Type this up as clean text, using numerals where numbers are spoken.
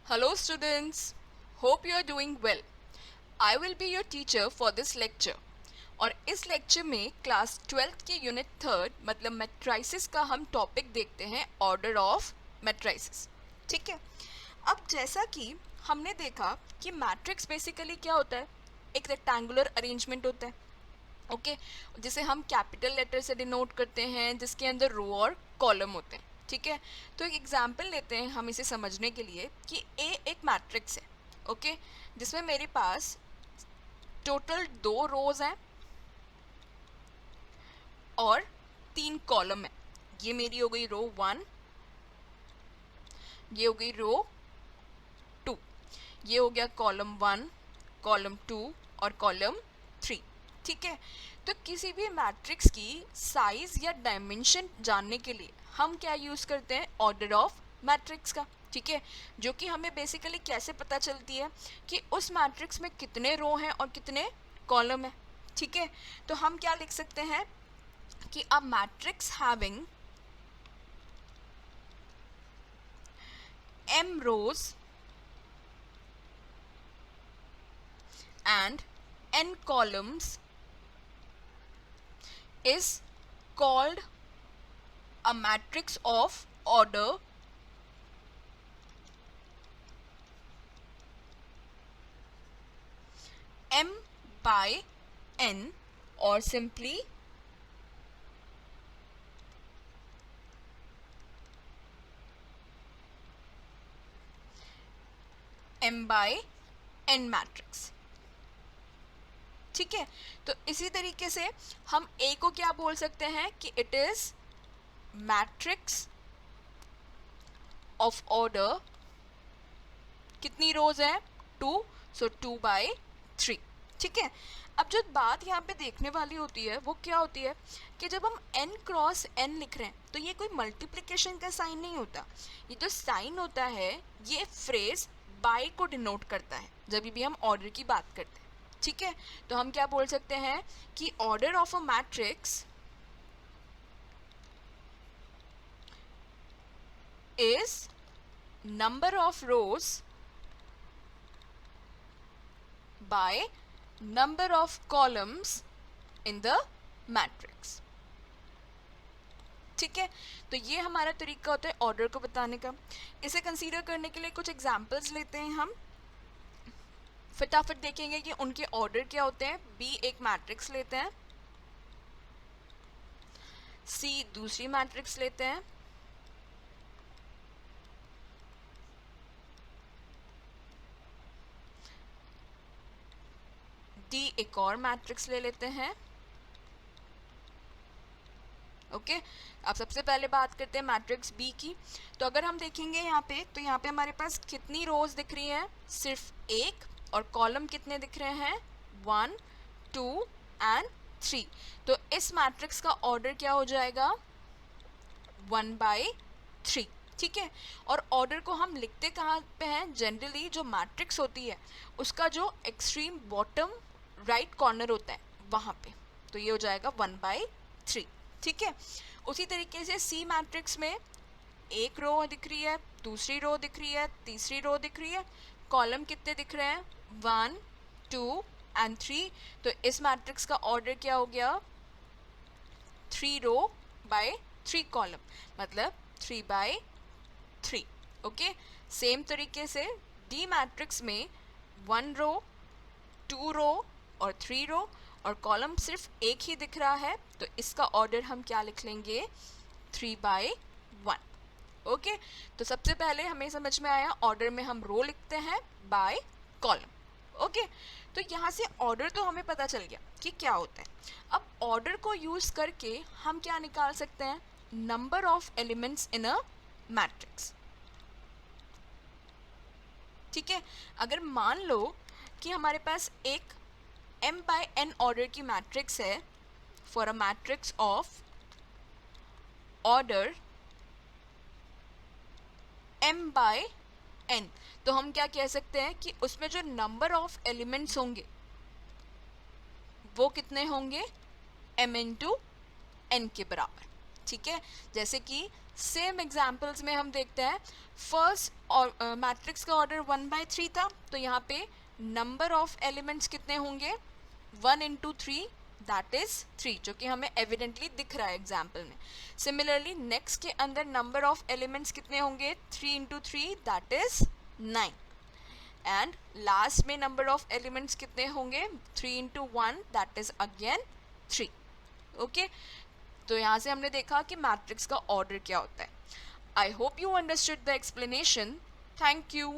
Hello students, hope you are doing well. I will be your teacher for this lecture. और इस lecture में class 12th के unit 3 मतलब matrices का हम टॉपिक देखते हैं ऑर्डर ऑफ मैट्राइसिस। ठीक है, अब जैसा कि हमने देखा कि मैट्रिक्स बेसिकली क्या होता है, एक रेक्टेंगुलर अरेंजमेंट होता है। ओके, जिसे हम कैपिटल लेटर से डिनोट करते हैं, जिसके अंदर रो और कॉलम होते हैं। ठीक है, तो एक एग्जांपल लेते हैं हम इसे समझने के लिए कि ए एक मैट्रिक्स है। ओके, जिसमें मेरे पास टोटल 2 रोज हैं और 3 कॉलम है। ये मेरी हो गई रो 1, ये हो गई रो 2, ये हो गया कॉलम 1, कॉलम 2 और कॉलम 3। ठीक है, तो किसी भी मैट्रिक्स की साइज या डायमेंशन जानने के लिए हम क्या यूज करते हैं, ऑर्डर ऑफ मैट्रिक्स का। ठीक है, जो कि हमें बेसिकली कैसे पता चलती है कि उस मैट्रिक्स में कितने रो हैं और कितने कॉलम है। ठीक है, तो हम क्या लिख सकते हैं कि a matrix having m rows and n columns is called a matrix of order m by n or simply m by n matrix. ठीक है, तो इसी तरीके से हम a को क्या बोल सकते हैं कि it is matrix of order, कितनी रोज है, 2, सो 2 बाई 3। ठीक है, अब जो बात यहाँ पे देखने वाली होती है वो क्या होती है कि जब हम n क्रॉस n लिख रहे हैं तो ये कोई मल्टीप्लिकेशन का साइन नहीं होता। ये जो साइन होता है ये फ्रेज बाय को डिनोट करता है जब भी हम ऑर्डर की बात करते हैं। ठीक है, तो हम क्या बोल सकते हैं कि order of a matrix is number of rose by number of columns in the matrix। ठीक है, तो ये हमारा तरीका होता है ऑर्डर को बताने का। इसे कंसीडर करने के लिए कुछ एग्जांपल्स लेते हैं हम, फटाफट देखेंगे कि उनके ऑर्डर क्या होते हैं। बी एक मैट्रिक्स लेते हैं, सी दूसरी मैट्रिक्स लेते हैं, डी एक और मैट्रिक्स ले लेते हैं। ओके, अब सबसे पहले बात करते हैं मैट्रिक्स बी की। तो अगर हम देखेंगे यहाँ पे, तो यहाँ पे हमारे पास कितनी रोज दिख रही हैं, सिर्फ एक, और कॉलम कितने दिख रहे हैं, 1, 2 एंड 3। तो इस मैट्रिक्स का ऑर्डर क्या हो जाएगा, 1 बाई 3। ठीक है, और ऑर्डर को हम लिखते कहाँ पे हैं, जनरली जो मैट्रिक्स होती है उसका जो एक्सट्रीम बॉटम राइट कॉर्नर होता है वहाँ पे, तो ये हो जाएगा 1 बाई 3। ठीक है, उसी तरीके से सी मैट्रिक्स में एक रो दिख रही है, दूसरी रो दिख रही है, तीसरी रो दिख रही है, कॉलम कितने दिख रहे हैं, 1, 2 एंड 3। तो इस मैट्रिक्स का ऑर्डर क्या हो गया, 3 रो बाय 3 कॉलम, मतलब 3 बाय 3। ओके, सेम तरीके से डी मैट्रिक्स में 1 रो, 2 रो और 3 रो, और कॉलम सिर्फ एक ही दिख रहा है, तो इसका ऑर्डर हम क्या लिख लेंगे, 3 बाई 1। ओके, तो सबसे पहले हमें समझ में आया ऑर्डर में हम रो लिखते हैं बाय कॉलम। ओके, तो यहाँ से ऑर्डर तो हमें पता चल गया कि क्या होता है। अब ऑर्डर को यूज करके हम क्या निकाल सकते हैं, number of elements in a matrix. ठीक है, अगर मान लो कि हमारे पास एक m by n ऑर्डर की मैट्रिक्स है, for a matrix of order m by n, तो हम क्या कह सकते हैं कि उसमें जो नंबर ऑफ एलिमेंट्स होंगे वो कितने होंगे, m into n के बराबर। ठीक है, जैसे कि सेम एग्जाम्पल्स में हम देखते हैं फर्स्ट और मैट्रिक्स का ऑर्डर 1/3 था, तो यहाँ पे नंबर ऑफ एलिमेंट्स कितने होंगे 1 into 3 दैट इज 3, जो कि हमें एविडेंटली दिख रहा है एग्जाम्पल में। सिमिलरली नेक्स्ट के अंदर नंबर ऑफ एलिमेंट्स कितने होंगे 3 into 3 that is 9, and last में नंबर ऑफ एलिमेंट्स कितने होंगे 3 into 1 that is again 3। Okay, तो यहाँ से हमने देखा कि मैट्रिक्स का ऑर्डर क्या होता है। I hope you understood the explanation. Thank you.